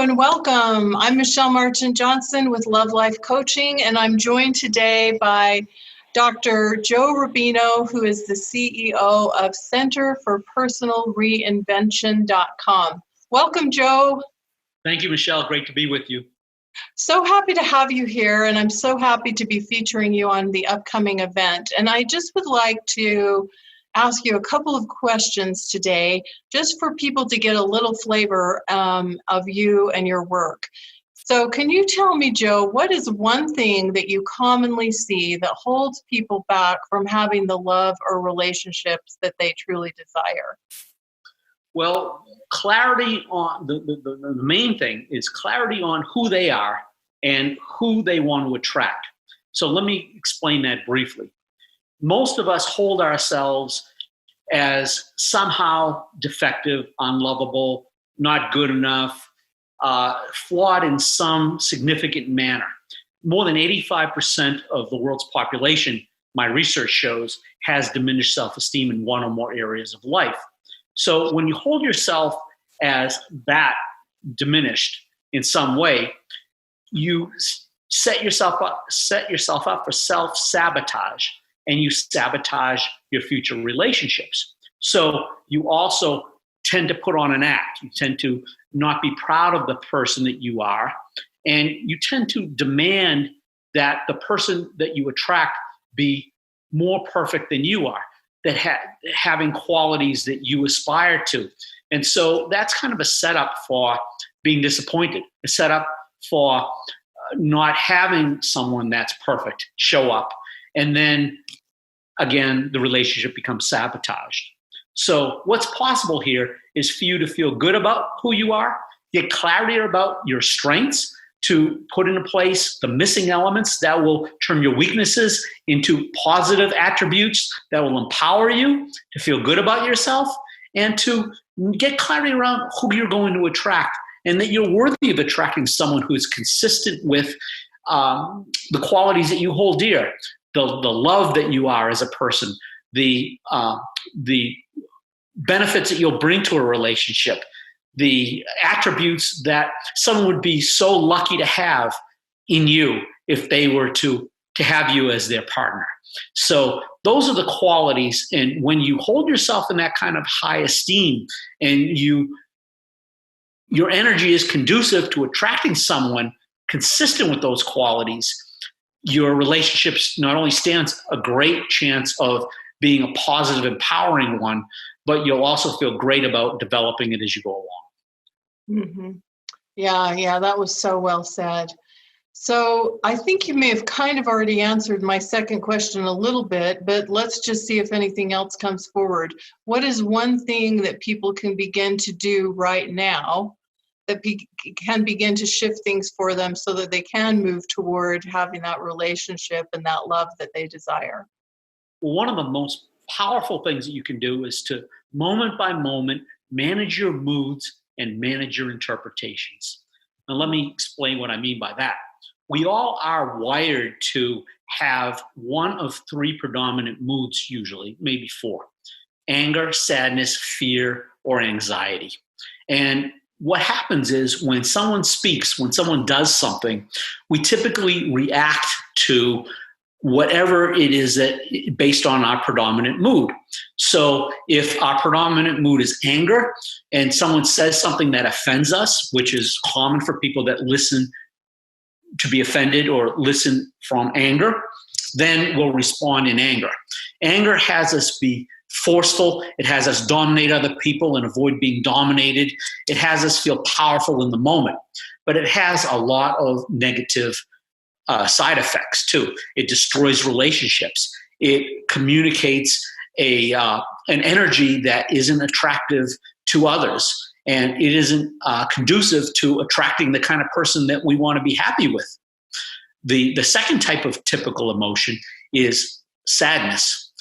and welcome. I'm Michelle Marchant Johnson with Love Life Coaching, and I'm joined today by Dr. Joe Rubino, who is the CEO of Center for Personal Reinvention.com. Welcome, Joe. Thank you, Michelle. Great to be with you. So happy to have you here, and I'm so happy to be featuring you on the upcoming event. And I just would like to ask you a couple of questions today, just for people to get a little flavor of you and your work. So can you tell me, Joe, what is one thing that you commonly see that holds people back from having the love or relationships that they truly desire? Well, clarity on the main thing is clarity on who they are and who they want to attract. So let me explain that briefly. Most of us hold ourselves as somehow defective, unlovable, not good enough, flawed in some significant manner. More than 85% of the world's population, my research shows, has diminished self-esteem in one or more areas of life. So when you hold yourself as that diminished in some way, you set yourself up for self-sabotage, and you sabotage your future relationships. So you also tend to put on an act. You tend to not be proud of the person that you are, and you tend to demand that the person that you attract be more perfect than you are, that having qualities that you aspire to. And so that's kind of a setup for being disappointed, a setup for not having someone that's perfect show up. And then, again, the relationship becomes sabotaged. So what's possible here is for you to feel good about who you are, get clarity about your strengths, to put into place the missing elements that will turn your weaknesses into positive attributes that will empower you to feel good about yourself, and to get clarity around who you're going to attract, and that you're worthy of attracting someone who is consistent with the qualities that you hold dear, the love that you are as a person, the benefits that you'll bring to a relationship, the attributes that someone would be so lucky to have in you if they were to have you as their partner. So those are the qualities. And when you hold yourself in that kind of high esteem, and your energy is conducive to attracting someone consistent with those qualities, your relationships not only stands a great chance of being a positive, empowering one, but you'll also feel great about developing it as you go along. Mm-hmm. Yeah, that was so well said. So I think you may have kind of already answered my second question a little bit, but let's just see if anything else comes forward. What is one thing that people can begin to do right now that can begin to shift things for them so that they can move toward having that relationship and that love that they desire? Well, one of the most powerful things that you can do is to, moment by moment, manage your moods and manage your interpretations. Now, let me explain what I mean by that. We all are wired to have one of three predominant moods, usually, maybe four: anger, sadness, fear, or anxiety. And what happens is when someone speaks, when someone does something, we typically react to whatever it is that based on our predominant mood. So if our predominant mood is anger and someone says something that offends us, which is common for people that listen to be offended or listen from anger, then we'll respond in anger. Anger has us be forceful. It has us dominate other people and avoid being dominated. It has us feel powerful in the moment, but it has a lot of negative side effects too. It destroys relationships. It communicates an energy that isn't attractive to others, and it isn't conducive to attracting the kind of person that we want to be happy with. The second type of typical emotion is sadness.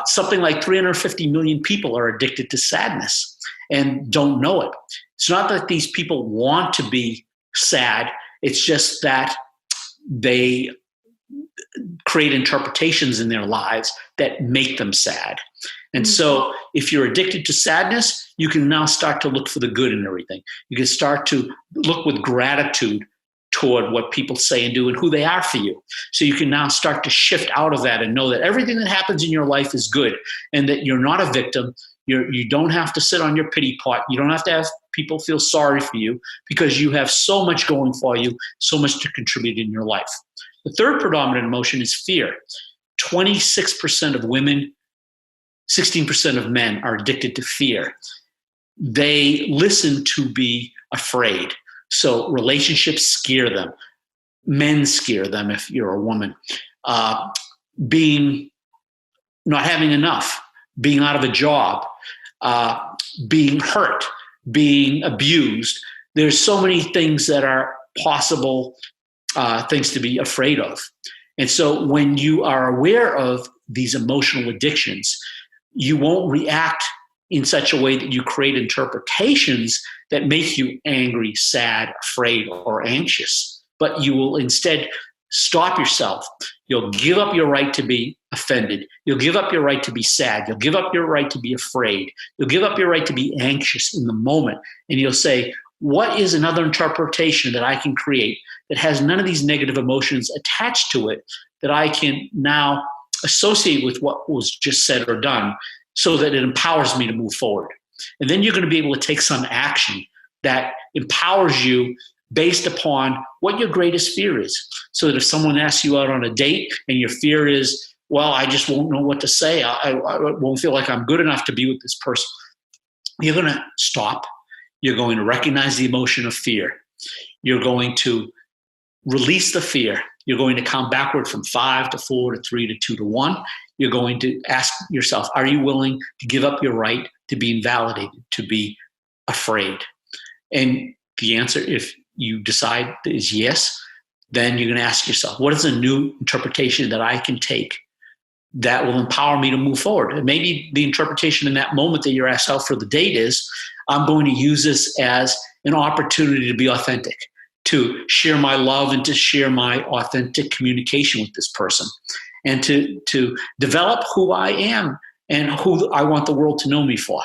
Something like 350 million people are addicted to sadness and don't know it. It's not that these people want to be sad. It's just that they create interpretations in their lives that make them sad. And so if you're addicted to sadness, you can now start to look for the good in everything. You can start to look with gratitude toward what people say and do and who they are for you. So you can now start to shift out of that and know that everything that happens in your life is good and that you're not a victim. You don't have to sit on your pity pot. You don't have to have people feel sorry for you because you have so much going for you, so much to contribute in your life. The third predominant emotion is fear. 26% of women, 16% of men are addicted to fear. They listen to be afraid. So relationships scare them. Men scare them if you're a woman. Being not having enough, being out of a job, being hurt, being abused. There's so many things that are possible things to be afraid of. And so when you are aware of these emotional addictions, you won't react in such a way that you create interpretations that make you angry, sad, afraid, or anxious. But you will instead stop yourself. You'll give up your right to be offended. You'll give up your right to be sad. You'll give up your right to be afraid. You'll give up your right to be anxious in the moment. And you'll say, what is another interpretation that I can create that has none of these negative emotions attached to it that I can now associate with what was just said or done so that it empowers me to move forward? And then you're going to be able to take some action that empowers you based upon what your greatest fear is. So that if someone asks you out on a date and your fear is, well, I just won't know what to say. I won't feel like I'm good enough to be with this person. You're going to stop. You're going to recognize the emotion of fear. You're going to release the fear. You're going to count backward from 5 to 4 to 3 to 2 to 1. You're going to ask yourself, are you willing to give up your right to be invalidated, to be afraid? And the answer, if you decide is yes, then you're going to ask yourself, what is a new interpretation that I can take that will empower me to move forward? And maybe the interpretation in that moment that you're asked out for the date is, I'm going to use this as an opportunity to be authentic, to share my love and to share my authentic communication with this person, and to develop who I am and who I want the world to know me for.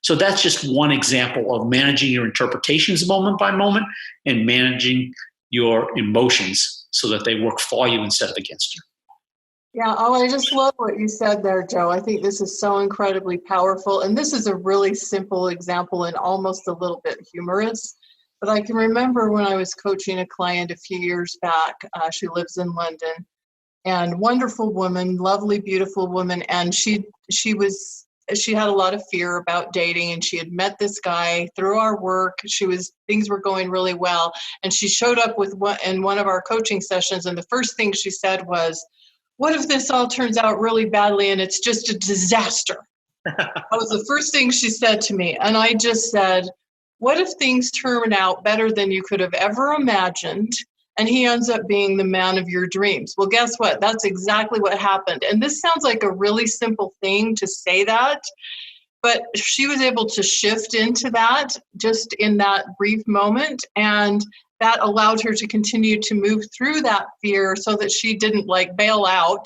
So that's just one example of managing your interpretations moment by moment and managing your emotions so that they work for you instead of against you. Yeah, I just love what you said there, Joe. I think this is so incredibly powerful. And this is a really simple example and almost a little bit humorous. But I can remember when I was coaching a client a few years back. She lives in London, and wonderful woman, lovely, beautiful woman. And she had a lot of fear about dating, and she had met this guy through our work. Things were going really well. And she showed up in one of our coaching sessions. And the first thing she said was, what if this all turns out really badly and it's just a disaster? That was the first thing she said to me. And I just said, what if things turn out better than you could have ever imagined and he ends up being the man of your dreams? Well, guess what? That's exactly what happened. And this sounds like a really simple thing to say that, but she was able to shift into that just in that brief moment. And that allowed her to continue to move through that fear so that she didn't bail out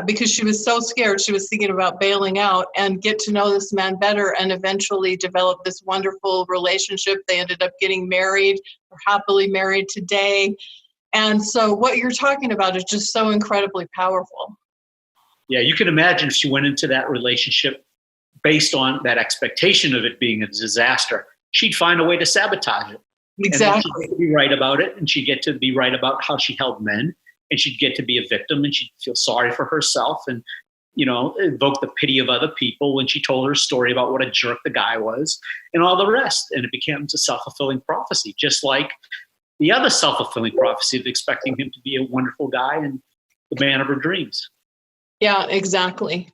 because she was so scared. She was thinking about bailing out, and get to know this man better and eventually develop this wonderful relationship. They ended up getting married. They're happily married today. And so what you're talking about is just so incredibly powerful. Yeah, you can imagine if she went into that relationship based on that expectation of it being a disaster, she'd find a way to sabotage it. Exactly. And she'd get to be right about it, and she'd get to be right about how she held men, and she'd get to be a victim, and she'd feel sorry for herself and, invoke the pity of other people when she told her story about what a jerk the guy was and all the rest. And it becomes a self-fulfilling prophecy, just like the other self-fulfilling prophecy of expecting him to be a wonderful guy and the man of her dreams. Yeah, exactly.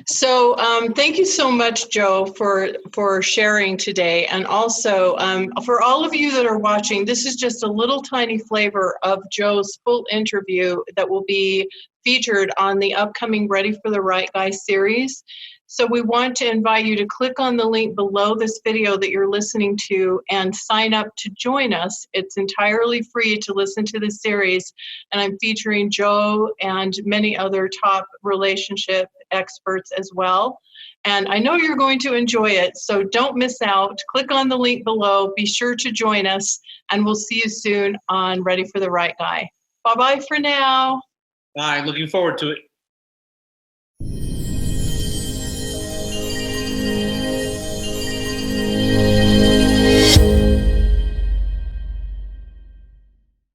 So thank you so much, Joe, for sharing today. And also for all of you that are watching, this is just a little tiny flavor of Joe's full interview that will be featured on the upcoming Ready for the Right Guy series. So we want to invite you to click on the link below this video that you're listening to and sign up to join us. It's entirely free to listen to the series, and I'm featuring Joe and many other top relationship experts as well. And I know you're going to enjoy it, so don't miss out. Click on the link below. Be sure to join us, and we'll see you soon on Ready for the Right Guy. Bye-bye for now. Bye. Looking forward to it.